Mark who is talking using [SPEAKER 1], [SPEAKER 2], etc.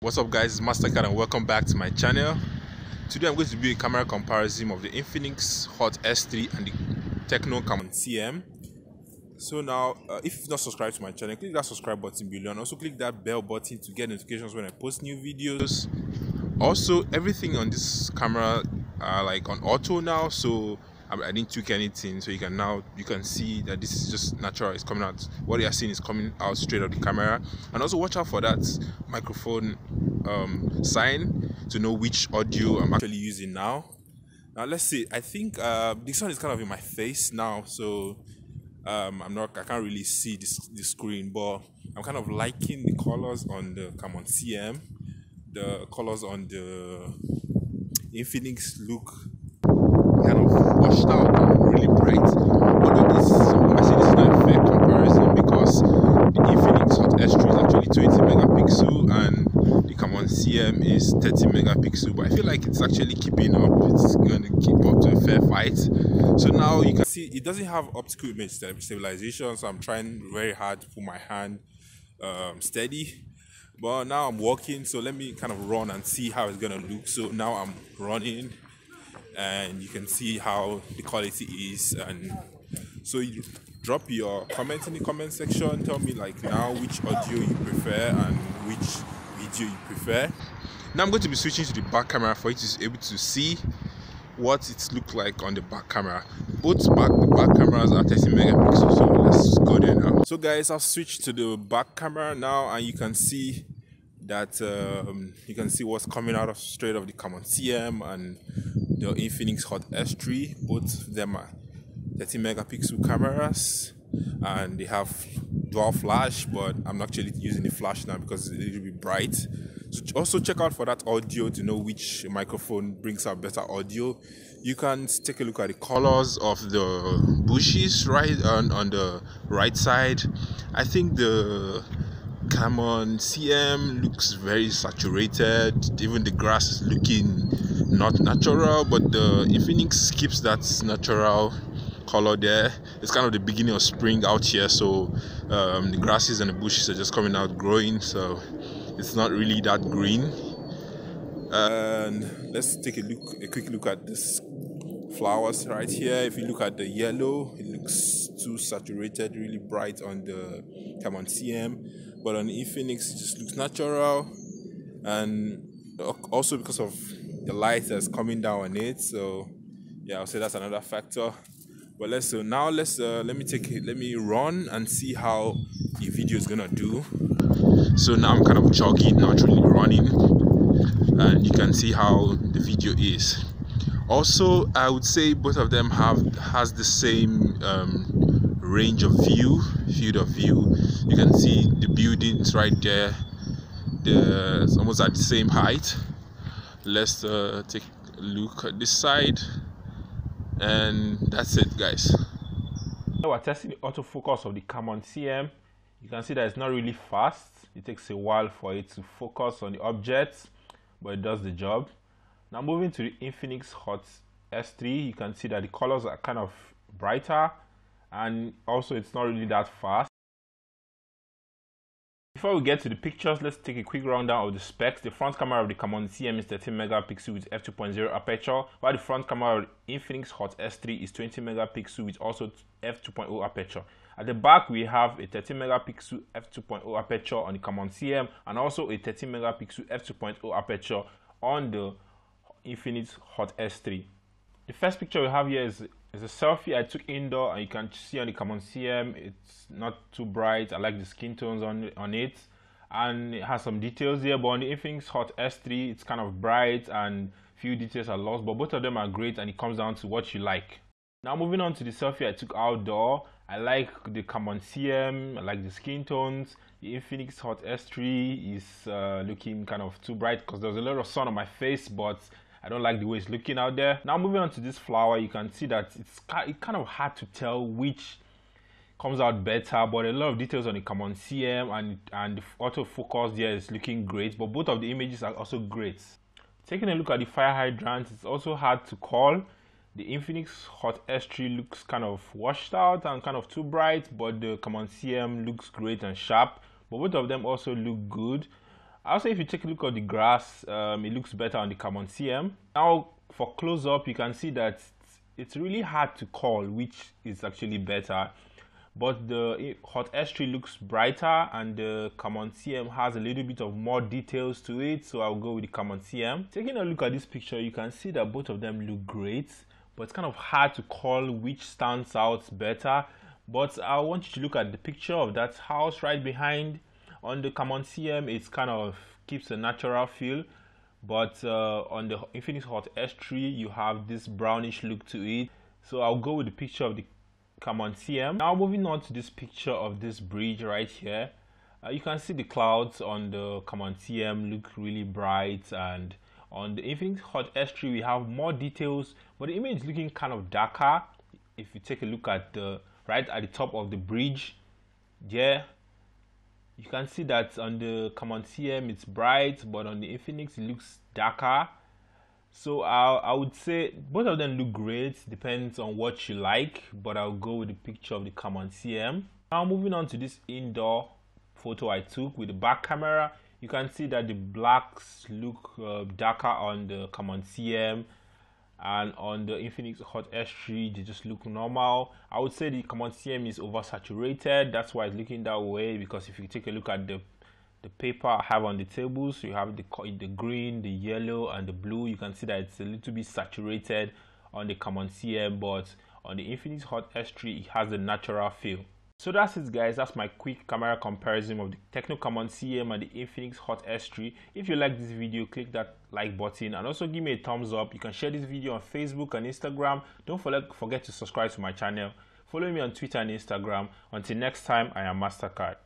[SPEAKER 1] What's up guys, it's Mastercard and welcome back to my channel. Today I'm going to do a camera comparison of the Infinix Hot S3 and the TECNO Camon CM. So now, if you've not subscribed to my channel, click that subscribe button below and also click that bell button to get notifications when I post new videos. Also, everything on this camera are like on auto now, so I didn't tweak anything, so you can see that this is just natural. It's coming out, what you are seeing is coming out straight of the camera. And also watch out for that microphone sign to know which audio I'm actually using now. Now let's see, I think this one is kind of in my face now, so I can't really see the screen, but I'm kind of liking the colors on the Camon CM. The colors on the Infinix look kind of washed out and really bright. Although I say this is not a fair comparison because the Infinix Hot S3 is actually 20 megapixel and the Camon CM is 30 megapixel. But I feel like it's actually keeping up. It's going to keep up to a fair fight. So now you can see it doesn't have optical image stabilization, so I'm trying very hard to put my hand steady. But now I'm walking, so let me kind of run and see how it's gonna look. So now I'm running and you can see how the quality is. And so you drop your comments in the comment section. Tell me like now which audio you prefer and which video you prefer. Now I'm going to be switching to the back camera for you to be able to see what it looks like on the back camera. The back cameras are 30 megapixels, so let's go there now. So guys, I've switched to the back camera now and you can see that you can see what's coming out of straight of the Camon CM and the Infinix Hot S3. Both of them are 30 megapixel cameras and they have dual flash, but I'm not actually using the flash now because it will be bright. So also check out for that audio to know which microphone brings out better audio. You can take a look at the colors of the bushes right on the right side. I think the Camon CM looks very saturated. Even the grass is looking not natural, but the Infinix keeps that natural color there. It's kind of the beginning of spring out here, so the grasses and the bushes are just coming out growing, so it's not really that green. And let's take a quick look at this flowers right here. If you look at the yellow, it looks too saturated, really bright on the Camon CM, but on the Infinix it just looks natural. And also because of the light that's coming down on it, so yeah, I'll say that's another factor. But let me run and see how the video is gonna do. So now I'm kind of jogging, not really running, and you can see how the video is. Also, I would say both of them has the same range of field of view. You can see the buildings right there. It's almost at the same height. Let's take a look at this side, and that's it, guys. Now we're testing the autofocus of the Camon CM. You can see that it's not really fast. It takes a while for it to focus on the objects, but it does the job. Now moving to the Infinix Hot S3, you can see that the colors are kind of brighter and also it's not really that fast. Before we get to the pictures, let's take a quick rundown of the specs. The front camera of the Camon CM is 13 megapixel with f2.0 aperture, while the front camera of the Infinix Hot S3 is 20 megapixel with also f2.0 aperture. At the back, we have a 13 megapixel f2.0 aperture on the Camon CM and also a 13 megapixel f2.0 aperture on the Infinix Hot S3. The first picture we have here is a selfie I took indoor, and you can see on the Camon CM it's not too bright. I like the skin tones on it, and it has some details there, but on the Infinix Hot S3 it's kind of bright and few details are lost, but both of them are great and it comes down to what you like. Now moving on to the selfie I took outdoor, I like the Camon CM, I like the skin tones. The Infinix Hot S3 is looking kind of too bright because there's a lot of sun on my face, but I don't like the way it's looking out there. Now moving on to this flower, you can see that it's kind of hard to tell which comes out better, but a lot of details on the Camon CM and the autofocus there is looking great, but both of the images are also great. Taking a look at the fire hydrant, it's also hard to call. The Infinix Hot S3 looks kind of washed out and kind of too bright, but the Camon CM looks great and sharp, but both of them also look good. Also, if you take a look at the grass, it looks better on the Camon CM. Now, for close-up, you can see that it's really hard to call which is actually better. But the Hot S3 looks brighter, and the Camon CM has a little bit of more details to it, so I'll go with the Camon CM. Taking a look at this picture, you can see that both of them look great, but it's kind of hard to call which stands out better. But I want you to look at the picture of that house right behind. On the Camon CM, it's kind of keeps a natural feel, but on the Infinix Hot S3, you have this brownish look to it. So I'll go with the picture of the Camon CM. Now moving on to this picture of this bridge right here. You can see the clouds on the Camon CM look really bright, and on the Infinix Hot S3 we have more details, but the image is looking kind of darker. If you take a look at the right at the top of the bridge, yeah, you can see that on the Camon CM it's bright, but on the Infinix it looks darker. So I would say both of them look great, depends on what you like, but I'll go with the picture of the Camon CM. Now moving on to this indoor photo I took with the back camera, you can see that the blacks look darker on the Camon CM, and on the Infinix Hot S3 they just look normal. I would say the Camon CM is oversaturated, that's why it's looking that way, because if you take a look at the paper I have on the table, so you have the green, the yellow and the blue, you can see that it's a little bit saturated on the Camon CM, but on the Infinix Hot S3 it has a natural feel. So that's it guys, that's my quick camera comparison of the TECNO Camon CM and the Infinix Hot S3. If you like this video, click that like button and also give me a thumbs up. You can share this video on Facebook and Instagram. Don't forget to subscribe to my channel. Follow me on Twitter and Instagram. Until next time, I am Mastercard.